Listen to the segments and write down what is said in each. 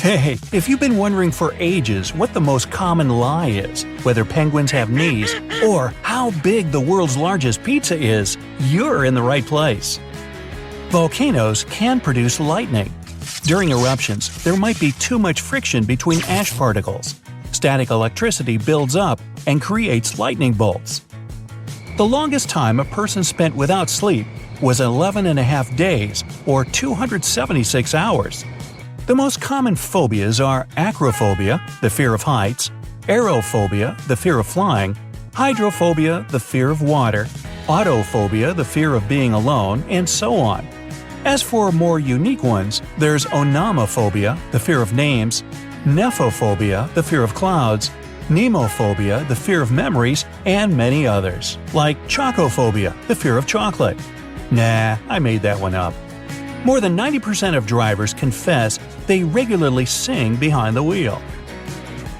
Hey, if you've been wondering for ages what the most common lie is, whether penguins have knees, or how big the world's largest pizza is, you're in the right place. Volcanoes can produce lightning. During eruptions, there might be too much friction between ash particles. Static electricity builds up and creates lightning bolts. The longest time a person spent without sleep was 11.5 days, or 276 hours. The most common phobias are acrophobia, the fear of heights, aerophobia, the fear of flying, hydrophobia, the fear of water, autophobia, the fear of being alone, and so on. As for more unique ones, there's onomophobia, the fear of names, nephophobia, the fear of clouds, nemophobia, the fear of memories, and many others, like chocophobia, the fear of chocolate. Nah, I made that one up. More than 90% of drivers confess they regularly sing behind the wheel.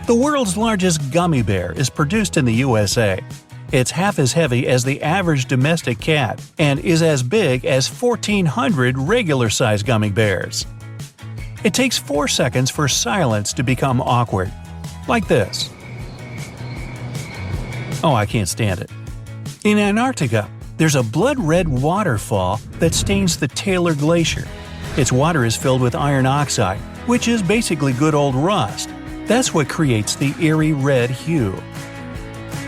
The world's largest gummy bear is produced in the USA. It's half as heavy as the average domestic cat and is as big as 1,400 regular-sized gummy bears. It takes 4 seconds for silence to become awkward. Like this. Oh, I can't stand it. In Antarctica, there's a blood-red waterfall that stains the Taylor Glacier. Its water is filled with iron oxide, which is basically good old rust. That's what creates the eerie red hue.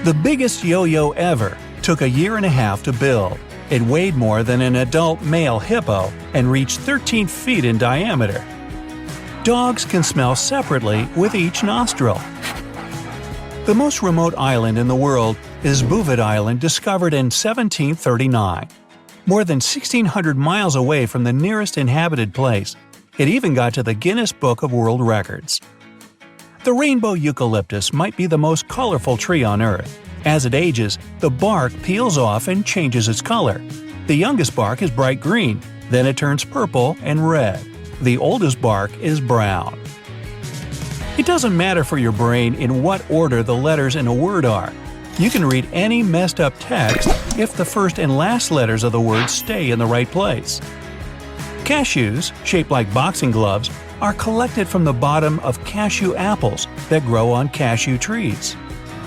The biggest yo-yo ever took 1.5 years to build. It weighed more than an adult male hippo and reached 13 feet in diameter. Dogs can smell separately with each nostril. The most remote island in the world is Bouvet Island, discovered in 1739. More than 1,600 miles away from the nearest inhabited place, it even got to the Guinness Book of World Records. The rainbow eucalyptus might be the most colorful tree on Earth. As it ages, the bark peels off and changes its color. The youngest bark is bright green, then it turns purple and red. The oldest bark is brown. It doesn't matter for your brain in what order the letters in a word are. You can read any messed up text if the first and last letters of the word stay in the right place. Cashews, shaped like boxing gloves, are collected from the bottom of cashew apples that grow on cashew trees.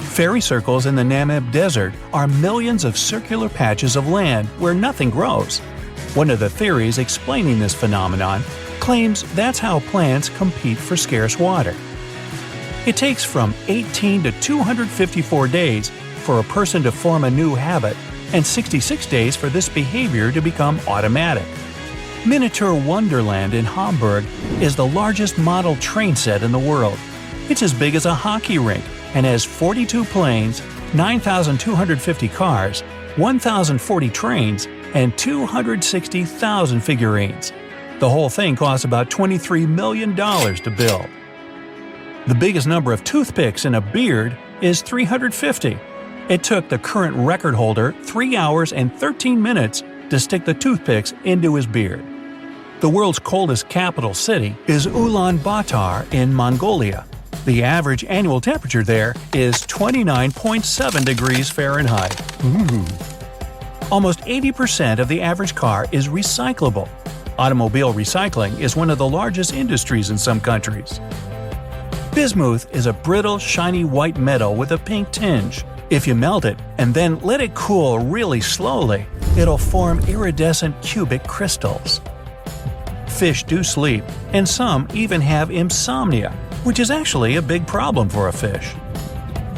Fairy circles in the Namib Desert are millions of circular patches of land where nothing grows. One of the theories explaining this phenomenon claims that's how plants compete for scarce water. It takes from 18 to 254 days for a person to form a new habit, and 66 days for this behavior to become automatic. Miniature Wonderland in Hamburg is the largest model train set in the world. It's as big as a hockey rink and has 42 planes, 9,250 cars, 1,040 trains, and 260,000 figurines. The whole thing costs about $23 million to build. The biggest number of toothpicks in a beard is 350. It took the current record holder 3 hours and 13 minutes to stick the toothpicks into his beard. The world's coldest capital city is Ulaanbaatar in Mongolia. The average annual temperature there is 29.7 degrees Fahrenheit. Almost 80% of the average car is recyclable. Automobile recycling is one of the largest industries in some countries. Bismuth is a brittle, shiny white metal with a pink tinge. If you melt it and then let it cool really slowly, it'll form iridescent cubic crystals. Fish do sleep, and some even have insomnia, which is actually a big problem for a fish.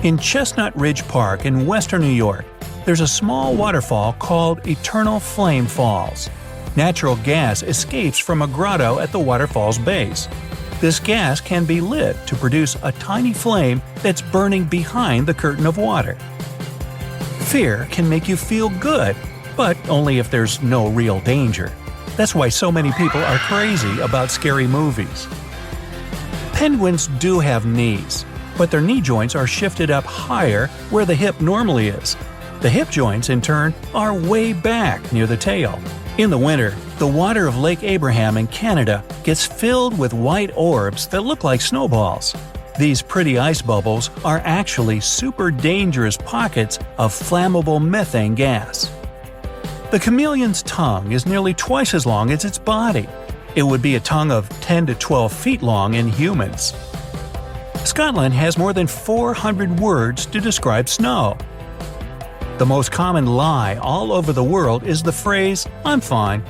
In Chestnut Ridge Park in western New York, there's a small waterfall called Eternal Flame Falls. Natural gas escapes from a grotto at the waterfall's base. This gas can be lit to produce a tiny flame that's burning behind the curtain of water. Fear can make you feel good, but only if there's no real danger. That's why so many people are crazy about scary movies. Penguins do have knees, but their knee joints are shifted up higher where the hip normally is. The hip joints, in turn, are way back near the tail. In the winter, the water of Lake Abraham in Canada gets filled with white orbs that look like snowballs. These pretty ice bubbles are actually super dangerous pockets of flammable methane gas. The chameleon's tongue is nearly twice as long as its body. It would be a tongue of 10 to 12 feet long in humans. Scotland has more than 400 words to describe snow. The most common lie all over the world is the phrase, "I'm fine."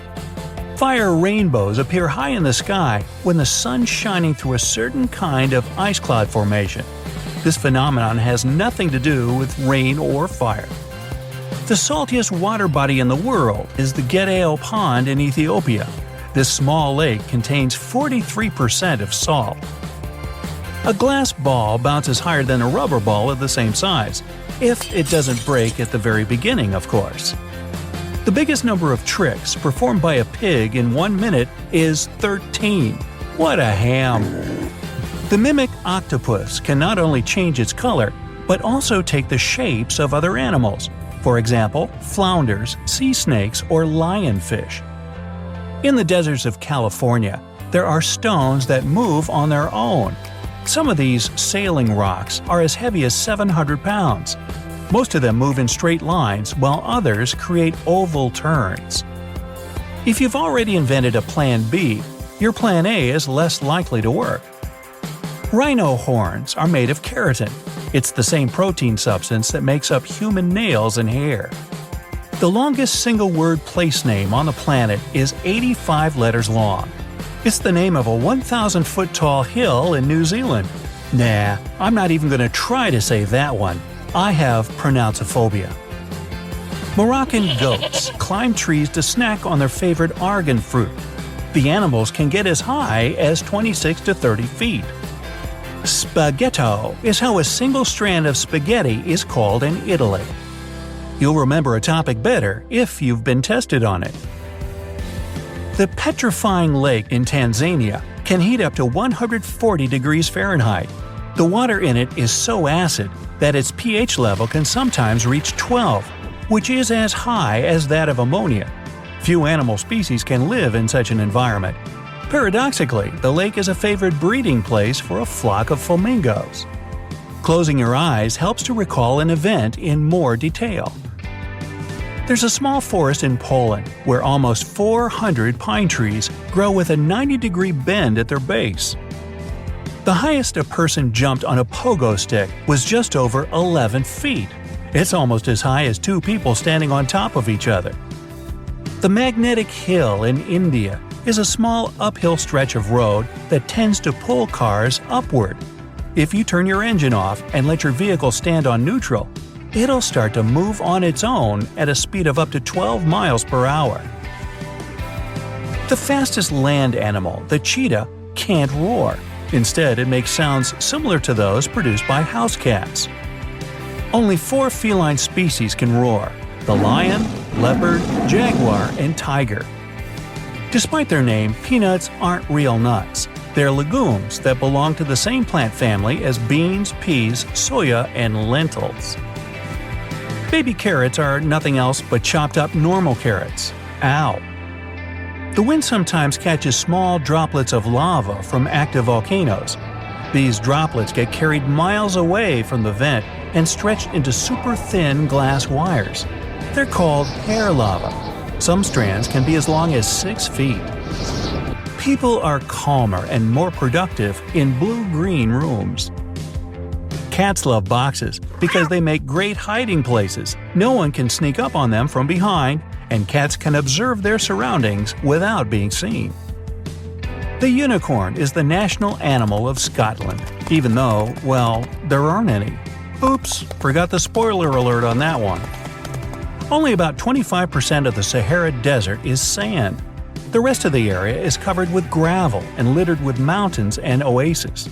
Fire rainbows appear high in the sky when the sun's shining through a certain kind of ice cloud formation. This phenomenon has nothing to do with rain or fire. The saltiest water body in the world is the Gedeo Pond in Ethiopia. This small lake contains 43% of salt. A glass ball bounces higher than a rubber ball of the same size, if it doesn't break at the very beginning, of course. The biggest number of tricks performed by a pig in 1 minute is 13. What a ham! The mimic octopus can not only change its color, but also take the shapes of other animals, for example, flounders, sea snakes, or lionfish. In the deserts of California, there are stones that move on their own. Some of these sailing rocks are as heavy as 700 pounds. Most of them move in straight lines, while others create oval turns. If you've already invented a Plan B, your Plan A is less likely to work. Rhino horns are made of keratin. It's the same protein substance that makes up human nails and hair. The longest single-word place name on the planet is 85 letters long. It's the name of a 1,000-foot-tall hill in New Zealand. Nah, I'm not even going to try to say that one. I have pronounceophobia. Moroccan goats climb trees to snack on their favorite argan fruit. The animals can get as high as 26 to 30 feet. Spaghetto is how a single strand of spaghetti is called in Italy. You'll remember a topic better if you've been tested on it. The petrifying lake in Tanzania can heat up to 140 degrees Fahrenheit. The water in it is so acid that its pH level can sometimes reach 12, which is as high as that of ammonia. Few animal species can live in such an environment. Paradoxically, the lake is a favorite breeding place for a flock of flamingos. Closing your eyes helps to recall an event in more detail. There's a small forest in Poland where almost 400 pine trees grow with a 90-degree bend at their base. The highest a person jumped on a pogo stick was just over 11 feet. It's almost as high as two people standing on top of each other. The Magnetic Hill in India is a small uphill stretch of road that tends to pull cars upward. If you turn your engine off and let your vehicle stand on neutral, it'll start to move on its own at a speed of up to 12 miles per hour. The fastest land animal, the cheetah, can't roar. Instead, it makes sounds similar to those produced by house cats. Only 4 feline species can roar: the lion, leopard, jaguar, and tiger. Despite their name, peanuts aren't real nuts. They're legumes that belong to the same plant family as beans, peas, soya, and lentils. Baby carrots are nothing else but chopped up normal carrots. Ow! The wind sometimes catches small droplets of lava from active volcanoes. These droplets get carried miles away from the vent and stretched into super thin glass wires. They're called hair lava. Some strands can be as long as 6 feet. People are calmer and more productive in blue-green rooms. Cats love boxes because they make great hiding places. No one can sneak up on them from behind, and cats can observe their surroundings without being seen. The unicorn is the national animal of Scotland, even though, well, there aren't any. Oops, forgot the spoiler alert on that one. Only about 25% of the Sahara Desert is sand. The rest of the area is covered with gravel and littered with mountains and oases.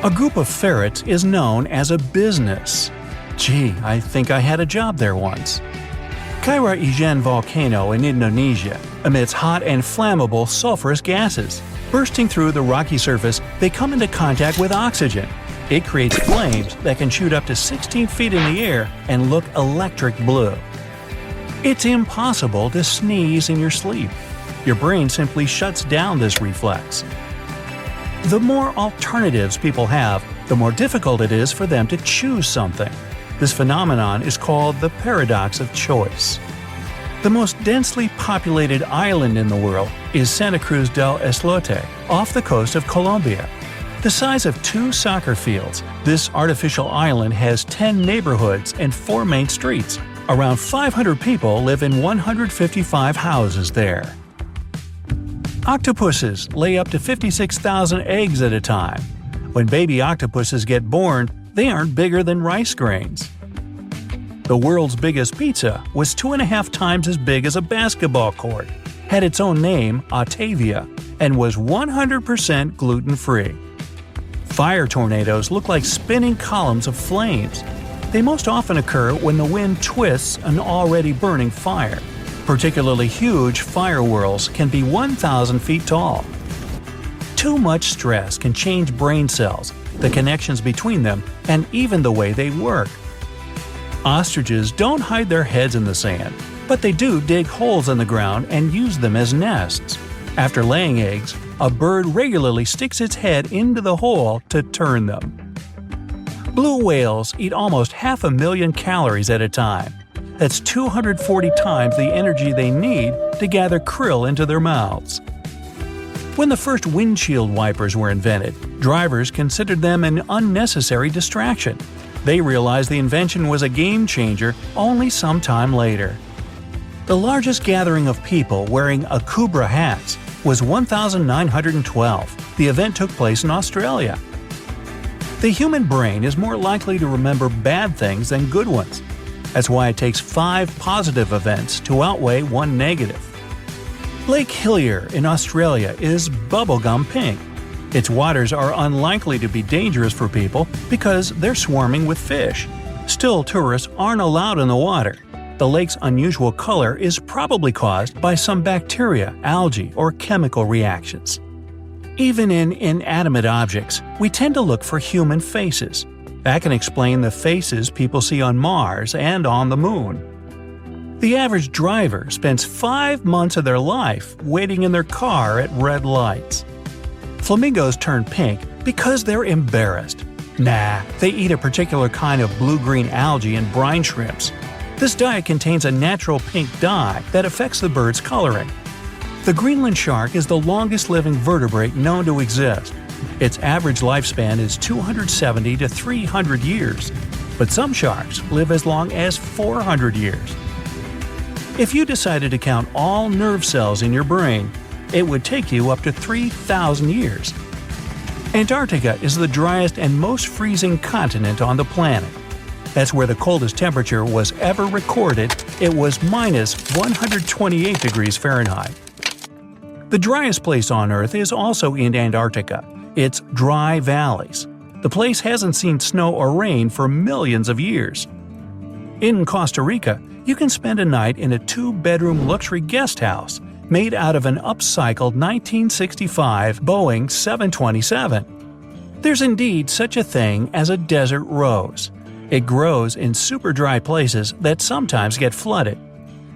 A group of ferrets is known as a business. Gee, I think I had a job there once. Kaira Ijen volcano in Indonesia emits hot and flammable sulfurous gases. Bursting through the rocky surface, they come into contact with oxygen. It creates flames that can shoot up to 16 feet in the air and look electric blue. It's impossible to sneeze in your sleep. Your brain simply shuts down this reflex. The more alternatives people have, the more difficult it is for them to choose something. This phenomenon is called the paradox of choice. The most densely populated island in the world is Santa Cruz del Islote, off the coast of Colombia. The size of 2 soccer fields, this artificial island has 10 neighborhoods and 4 main streets. Around 500 people live in 155 houses there. Octopuses lay up to 56,000 eggs at a time. When baby octopuses get born, they aren't bigger than rice grains. The world's biggest pizza was 2.5 times as big as a basketball court, had its own name, Octavia, and was 100% gluten-free. Fire tornadoes look like spinning columns of flames. They most often occur when the wind twists an already burning fire. Particularly huge fire whirls can be 1,000 feet tall. Too much stress can change brain cells, the connections between them, and even the way they work. Ostriches don't hide their heads in the sand, but they do dig holes in the ground and use them as nests. After laying eggs, a bird regularly sticks its head into the hole to turn them. Blue whales eat almost 500,000 calories at a time. That's 240 times the energy they need to gather krill into their mouths. When the first windshield wipers were invented, drivers considered them an unnecessary distraction. They realized the invention was a game changer only some time later. The largest gathering of people wearing akubra hats was 1,912. The event took place in Australia. The human brain is more likely to remember bad things than good ones. That's why it takes 5 positive events to outweigh 1 negative. Lake Hillier in Australia is bubblegum pink. Its waters are unlikely to be dangerous for people because they're swarming with fish. Still, tourists aren't allowed in the water. The lake's unusual color is probably caused by some bacteria, algae, or chemical reactions. Even in inanimate objects, we tend to look for human faces. That can explain the faces people see on Mars and on the Moon. The average driver spends 5 months of their life waiting in their car at red lights. Flamingos turn pink because they're embarrassed. Nah, they eat a particular kind of blue-green algae and brine shrimps. This diet contains a natural pink dye that affects the bird's coloring. The Greenland shark is the longest living vertebrate known to exist. Its average lifespan is 270 to 300 years, but some sharks live as long as 400 years. If you decided to count all nerve cells in your brain, it would take you up to 3,000 years. Antarctica is the driest and most freezing continent on the planet. That's where the coldest temperature was ever recorded. It was minus 128 degrees Fahrenheit. The driest place on Earth is also in Antarctica. It's dry valleys. The place hasn't seen snow or rain for millions of years. In Costa Rica, you can spend a night in a 2-bedroom luxury guest house made out of an upcycled 1965 Boeing 727. There's indeed such a thing as a desert rose. It grows in super dry places that sometimes get flooded.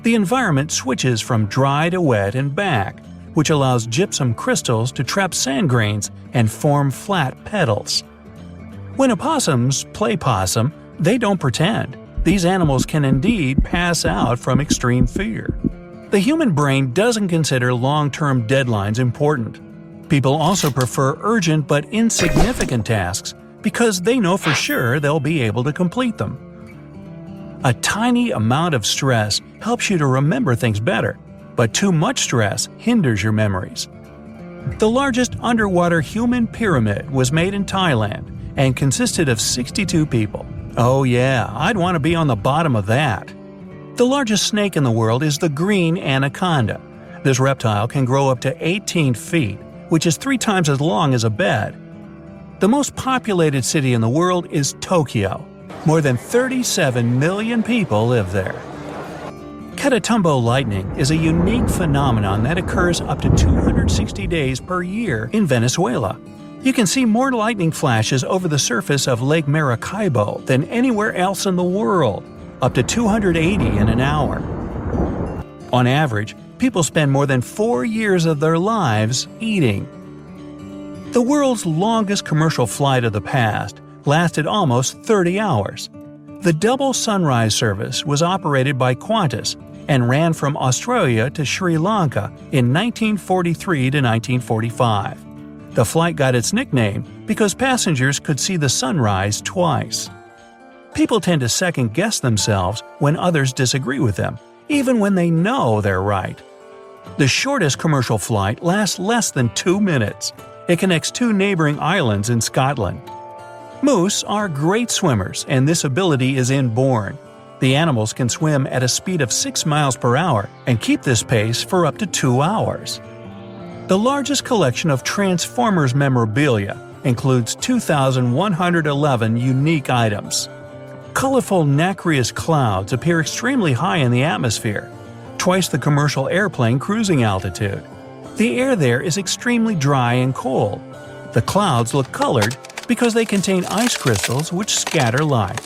The environment switches from dry to wet and back, which allows gypsum crystals to trap sand grains and form flat petals. When opossums play possum, they don't pretend. These animals can indeed pass out from extreme fear. The human brain doesn't consider long-term deadlines important. People also prefer urgent but insignificant tasks because they know for sure they'll be able to complete them. A tiny amount of stress helps you to remember things better, but too much stress hinders your memories. The largest underwater human pyramid was made in Thailand and consisted of 62 people. Oh yeah, I'd want to be on the bottom of that. The largest snake in the world is the green anaconda. This reptile can grow up to 18 feet, which is 3 times as long as a bed. The most populated city in the world is Tokyo. More than 37 million people live there. Catatumbo lightning is a unique phenomenon that occurs up to 260 days per year in Venezuela. You can see more lightning flashes over the surface of Lake Maracaibo than anywhere else in the world, up to 280 in an hour. On average, people spend more than 4 years of their lives eating. The world's longest commercial flight of the past lasted almost 30 hours. The double sunrise service was operated by Qantas and ran from Australia to Sri Lanka in 1943 to 1945. The flight got its nickname because passengers could see the sunrise twice. People tend to second-guess themselves when others disagree with them, even when they know they're right. The shortest commercial flight lasts less than 2 minutes. It connects 2 neighboring islands in Scotland. Moose are great swimmers, and this ability is inborn. The animals can swim at a speed of 6 miles per hour and keep this pace for up to 2 hours. The largest collection of Transformers memorabilia includes 2,111 unique items. Colorful nacreous clouds appear extremely high in the atmosphere, twice the commercial airplane cruising altitude. The air there is extremely dry and cold. The clouds look colored because they contain ice crystals which scatter light.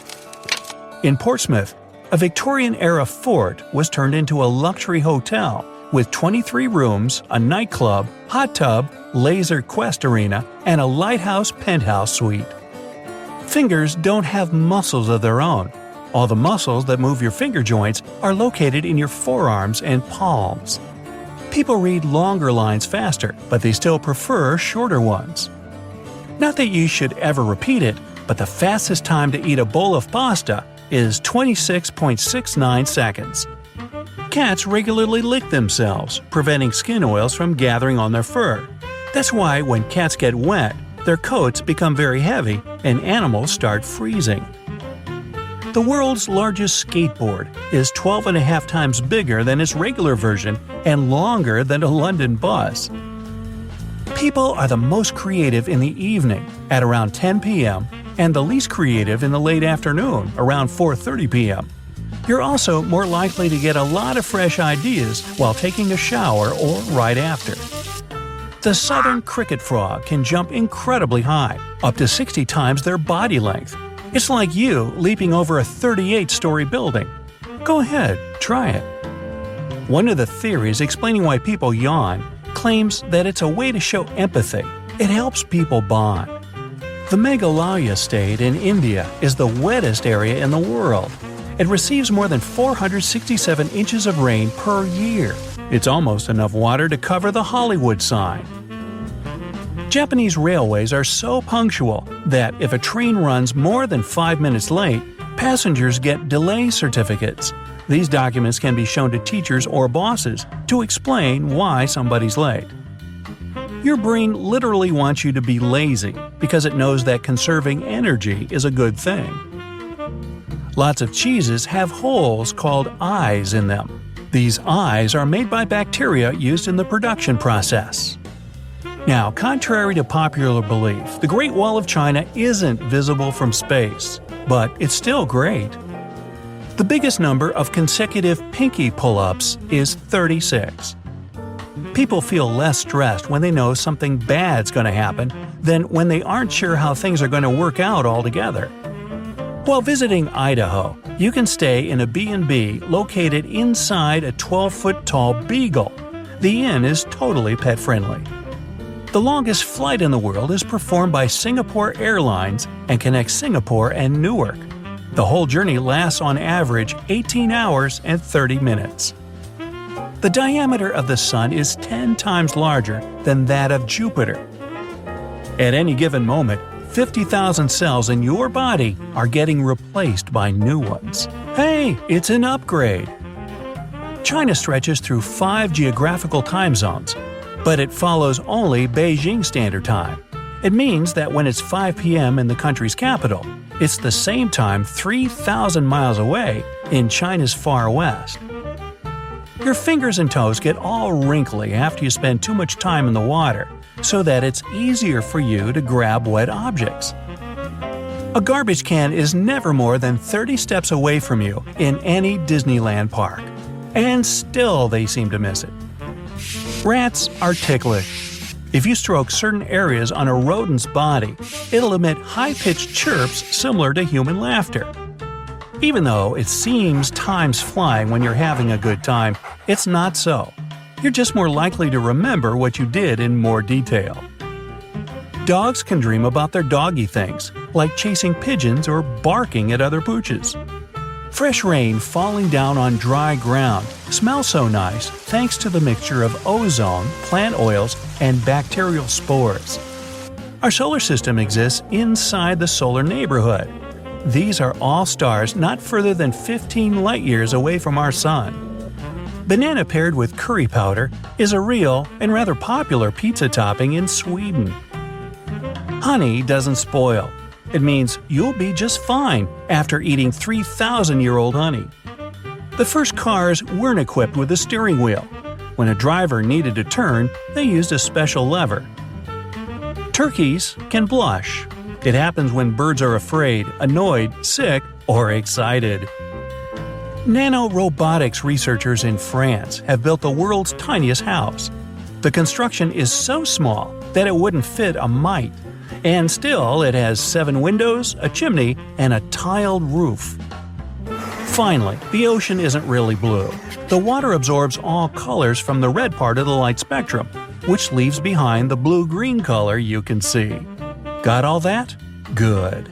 In Portsmouth, a Victorian-era fort was turned into a luxury hotel with 23 rooms, a nightclub, hot tub, laser quest arena, and a lighthouse penthouse suite. Fingers don't have muscles of their own. All the muscles that move your finger joints are located in your forearms and palms. People read longer lines faster, but they still prefer shorter ones. Not that you should ever repeat it, but the fastest time to eat a bowl of pasta is 26.69 seconds. Cats regularly lick themselves, preventing skin oils from gathering on their fur. That's why when cats get wet, their coats become very heavy and animals start freezing. The world's largest skateboard is 12.5 times bigger than its regular version and longer than a London bus. People are the most creative in the evening, at around 10 p.m., and the least creative in the late afternoon, around 4:30 p.m. You're also more likely to get a lot of fresh ideas while taking a shower or right after. The southern cricket frog can jump incredibly high, up to 60 times their body length. It's like you leaping over a 38-story building. Go ahead, try it. One of the theories explaining why people yawn claims that it's a way to show empathy. It helps people bond. The Meghalaya state in India is the wettest area in the world. It receives more than 467 inches of rain per year. It's almost enough water to cover the Hollywood sign. Japanese railways are so punctual that if a train runs more than 5 minutes late, passengers get delay certificates. These documents can be shown to teachers or bosses to explain why somebody's late. Your brain literally wants you to be lazy because it knows that conserving energy is a good thing. Lots of cheeses have holes called eyes in them. These eyes are made by bacteria used in the production process. Now, contrary to popular belief, the Great Wall of China isn't visible from space, but it's still great. The biggest number of consecutive pinky pull-ups is 36. People feel less stressed when they know something bad's going to happen than when they aren't sure how things are going to work out altogether. While visiting Idaho, you can stay in a B&B located inside a 12-foot-tall beagle. The inn is totally pet-friendly. The longest flight in the world is performed by Singapore Airlines and connects Singapore and Newark. The whole journey lasts on average 18 hours and 30 minutes. The diameter of the Sun is 10 times larger than that of Jupiter. At any given moment, 50,000 cells in your body are getting replaced by new ones. Hey, it's an upgrade! China stretches through 5 geographical time zones, but it follows only Beijing Standard Time. It means that when it's 5 p.m. in the country's capital, it's the same time 3,000 miles away in China's far west. Your fingers and toes get all wrinkly after you spend too much time in the water, so that it's easier for you to grab wet objects. A garbage can is never more than 30 steps away from you in any Disneyland park. And still they seem to miss it. Rats are ticklish. If you stroke certain areas on a rodent's body, it'll emit high-pitched chirps similar to human laughter. Even though it seems time's flying when you're having a good time, it's not so. You're just more likely to remember what you did in more detail. Dogs can dream about their doggy things, like chasing pigeons or barking at other pooches. Fresh rain falling down on dry ground smells so nice thanks to the mixture of ozone, plant oils, and bacterial spores. Our solar system exists inside the solar neighborhood. These are all stars not further than 15 light-years away from our Sun. Banana paired with curry powder is a real and rather popular pizza topping in Sweden. Honey doesn't spoil. It means you'll be just fine after eating 3,000-year-old honey. The first cars weren't equipped with a steering wheel. When a driver needed to turn, they used a special lever. Turkeys can blush. It happens when birds are afraid, annoyed, sick, or excited. Nanorobotics researchers in France have built the world's tiniest house. The construction is so small that it wouldn't fit a mite, and still it has 7 windows, a chimney, and a tiled roof. Finally, the ocean isn't really blue. The water absorbs all colors from the red part of the light spectrum, which leaves behind the blue-green color you can see. Got all that? Good.